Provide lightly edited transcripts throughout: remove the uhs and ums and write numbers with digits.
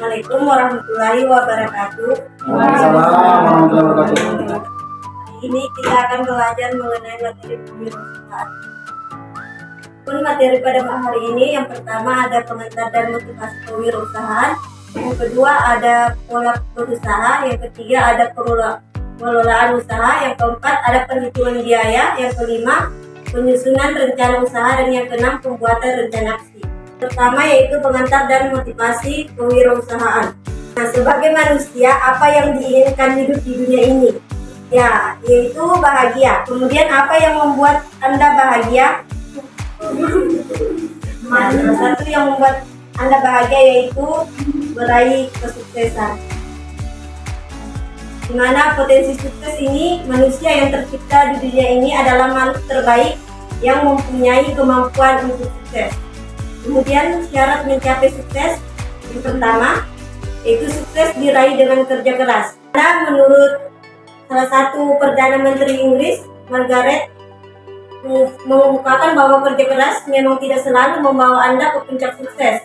Assalamualaikum warahmatullahi wabarakatuh. Waalaikumsalam warahmatullahi wabarakatuh. Hari ini kita akan belajar mengenai materi kewirausahaan. Materi pada hari ini yang pertama ada pengantar dan motivasi kewirausahaan, yang kedua ada pola berusaha, yang ketiga ada pengelolaan usaha, yang keempat ada perhitungan biaya, yang kelima penyusunan rencana usaha, dan yang keenam pembuatan rencana aksi. Pertama yaitu pengantar dan motivasi kewirausahaan. Nah, sebagai manusia, apa yang diinginkan hidup di dunia ini? Ya, yaitu bahagia. Kemudian apa yang membuat Anda bahagia? Nah, salah satu yang membuat Anda bahagia yaitu meraih kesuksesan. Di mana potensi sukses ini, manusia yang tercipta di dunia ini adalah makhluk terbaik yang mempunyai kemampuan untuk sukses. Kemudian syarat mencapai sukses yang pertama yaitu sukses diraih dengan kerja keras. Karena menurut salah satu Perdana Menteri Inggris, Margaret, mengungkapkan bahwa kerja keras memang tidak selalu membawa Anda ke puncak sukses,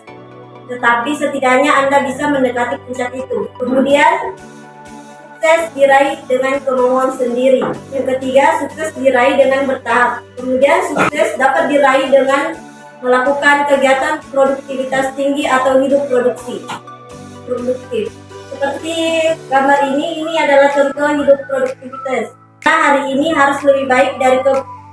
tetapi setidaknya Anda bisa mendekati puncak itu. Kemudian sukses diraih dengan kemauan sendiri. Yang ketiga, sukses diraih dengan bertahap. Kemudian sukses dapat diraih dengan melakukan kegiatan produktivitas tinggi atau hidup produktif. Seperti gambar ini adalah contoh hidup produktivitas. Nah, hari ini harus lebih baik dari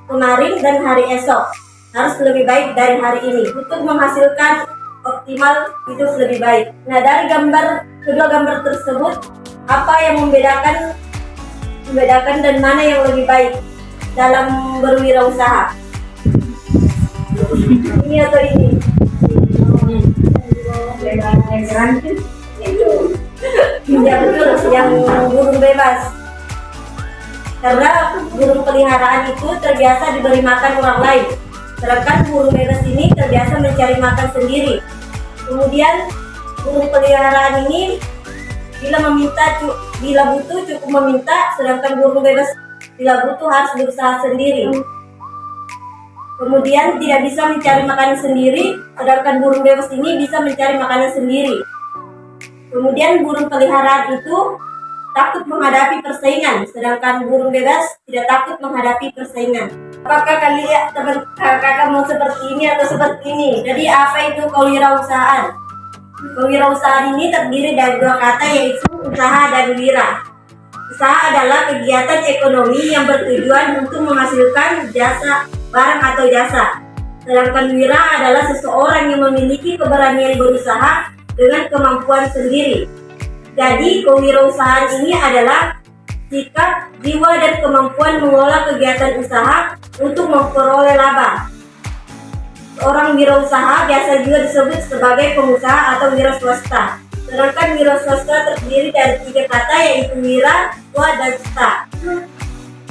kemarin, dan hari esok harus lebih baik dari hari ini untuk menghasilkan optimal hidup lebih baik. Nah, dari kedua gambar tersebut, apa yang membedakan dan mana yang lebih baik dalam berwirausaha? Ini atau ini? Ya betul, yang burung bebas. Karena burung peliharaan itu terbiasa diberi makan orang lain, sedangkan burung bebas ini terbiasa mencari makan sendiri. Kemudian burung peliharaan ini bila butuh cukup meminta, sedangkan burung bebas bila butuh harus berusaha sendiri. Kemudian tidak bisa mencari makanan sendiri, sedangkan burung bebas ini bisa mencari makanan sendiri. Kemudian burung peliharaan itu takut menghadapi persaingan, sedangkan burung bebas tidak takut menghadapi persaingan. Apakah kalian kakak mau seperti ini atau seperti ini? Jadi apa itu kewirausahaan? Kewirausahaan ini terdiri dari dua kata, yaitu usaha dan wira. Usaha adalah kegiatan ekonomi yang bertujuan untuk menghasilkan barang atau jasa. Sedangkan wira adalah seseorang yang memiliki keberanian berusaha dengan kemampuan sendiri. Jadi kewirausahaan ini adalah sikap, jiwa, dan kemampuan mengelola kegiatan usaha untuk memperoleh laba. Seorang wirausaha biasa juga disebut sebagai pengusaha atau wira swasta. Sedangkan wira swasta terdiri dari tiga kata, yaitu wira, swa, dan sta.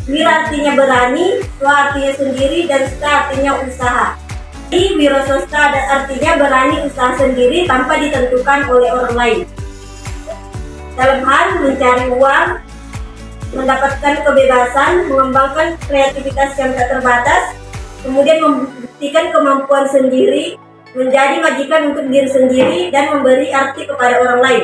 Wira artinya berani, swa artinya sendiri, dan sta artinya usaha. Jadi wira swasta artinya berani usaha sendiri tanpa ditentukan oleh orang lain. Dalam hal mencari uang, mendapatkan kebebasan, mengembangkan kreativitas yang tak terbatas, kemudian membuktikan kemampuan sendiri, menjadi majikan untuk diri sendiri, dan memberi arti kepada orang lain.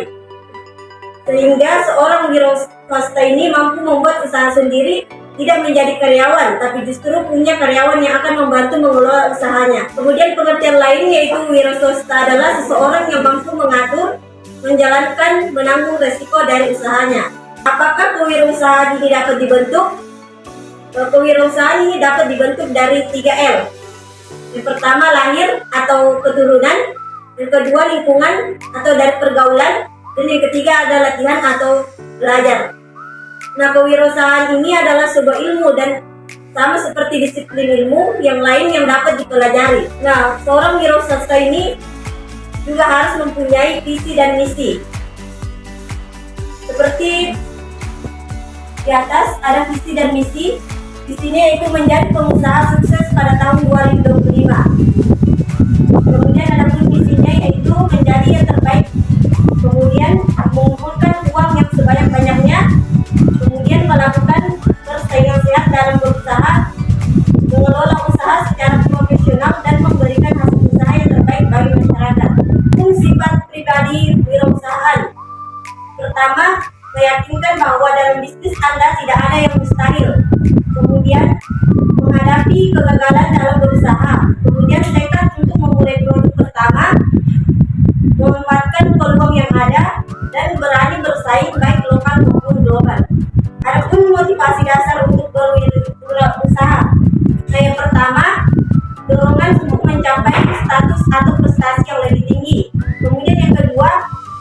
Sehingga seorang wira swasta ini mampu membuat usaha sendiri, tidak menjadi karyawan, tapi justru punya karyawan yang akan membantu mengelola usahanya. Kemudian pengertian lain yaitu wira swasta adalah seseorang yang mampu mengatur, menjalankan, menanggung resiko dari usahanya. Apakah kewirausahaan ini dapat dibentuk? Kewirausahaan ini dapat dibentuk dari 3 L. Yang pertama lahir atau keturunan, yang kedua lingkungan atau dari pergaulan, dan yang ketiga ada latihan atau belajar. Nah, kewirausahaan ini adalah sebuah ilmu dan sama seperti disiplin ilmu yang lain yang dapat dipelajari. Nah, seorang wirausaha ini juga harus mempunyai visi dan misi. Seperti di atas ada visi dan misi. Visinya yaitu menjadi pengusaha sukses pada tahun 2025. Kemudian ada pun misinya yaitu menjadi yang terbaik. Kemudian mengumpulkan uang yang sebanyak-banyaknya. Kemudian melakukan persaingan sehat dalam berusaha, mengelola usaha secara profesional, dan memberikan hasil usaha yang terbaik bagi masyarakat. Sifat pribadi wirausaha meyakinkan bahwa dalam bisnis Anda tidak ada yang mustahil. Kemudian menghadapi kegagalan dalam berusaha. Kemudian tekad untuk memulai produk pertama, memanfaatkan peluang yang ada, dan berani bersaing baik lokal maupun global. Adapun motivasi dasar untuk berusaha. Yang pertama, dorongan untuk mencapai status atau prestasi yang lebih tinggi. Kemudian yang kedua,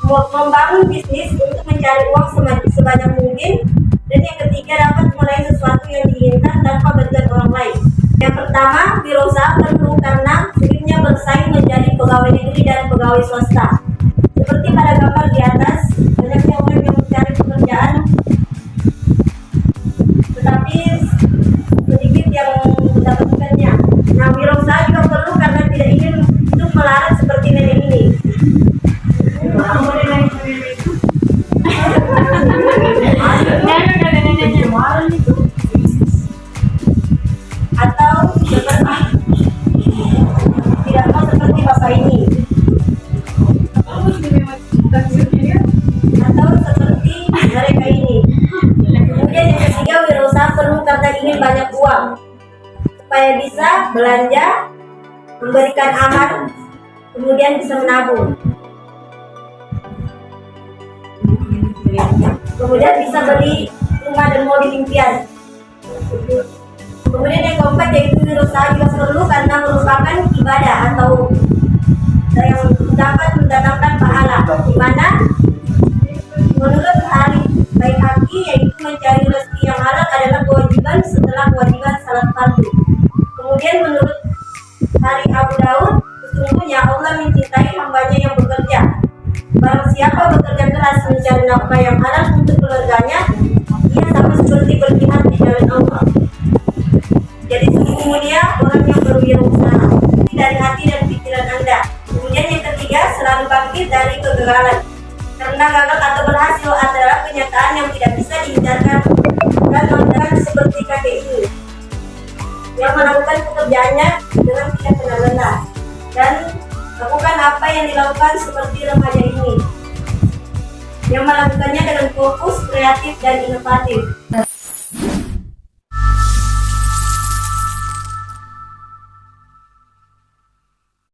membangun bisnis untuk mencari uang sebanyak mungkin. Dan yang ketiga, dapat mulai sesuatu yang diinginkan tanpa bantuan orang lain. Yang pertama, wirausaha perlu karena sulitnya bersaing menjadi pegawai negeri dan pegawai swasta. Seperti pada gambar di atas, banyaknya orang yang mencari pekerjaan, tetapi sedikit yang mendapatkannya. Nah, wirausaha juga perlu karena tidak ingin hidup melarat seperti nenek ini. Atau seperti tidak mau seperti bapak ini. Atau seperti mereka ini. Kemudian yang ketiga, wirausaha perlu karena ingin banyak uang supaya bisa belanja, memberikan aman, kemudian bisa menabung, kemudian bisa beli rumah dan mobil impian. Kemudian yang keempat, yaitu wirausaha juga perlu karena merupakan ibadah atau yang dapat mendatangkan pahala, di mana menurut hari baik haki, yaitu mencari rezeki yang halal adalah kewajiban setelah kewajiban salat fardu. Kemudian menurut hari Abu Daud, sesungguhnya Allah mencintai hambanya yang bekerja. Barang siapa bekerja keras mencari nafkah yang halal untuk keluarganya, ia sama seperti berjihad di jalan Allah. Jadi sungguh mulia orang yang berwirausaha dari hati dan pikiran Anda. Kemudian yang ketiga, selalu bangkit dari kegagalan. Karena gagal atau berhasil adalah kenyataan yang tidak bisa dihindarkan, dan melakukan seperti kakek ini yang melakukan pekerjaannya dengan tidak kenal lelah dan lakukan apa yang dilakukan seperti remaja ini yang melakukannya dengan fokus, kreatif, dan inovatif.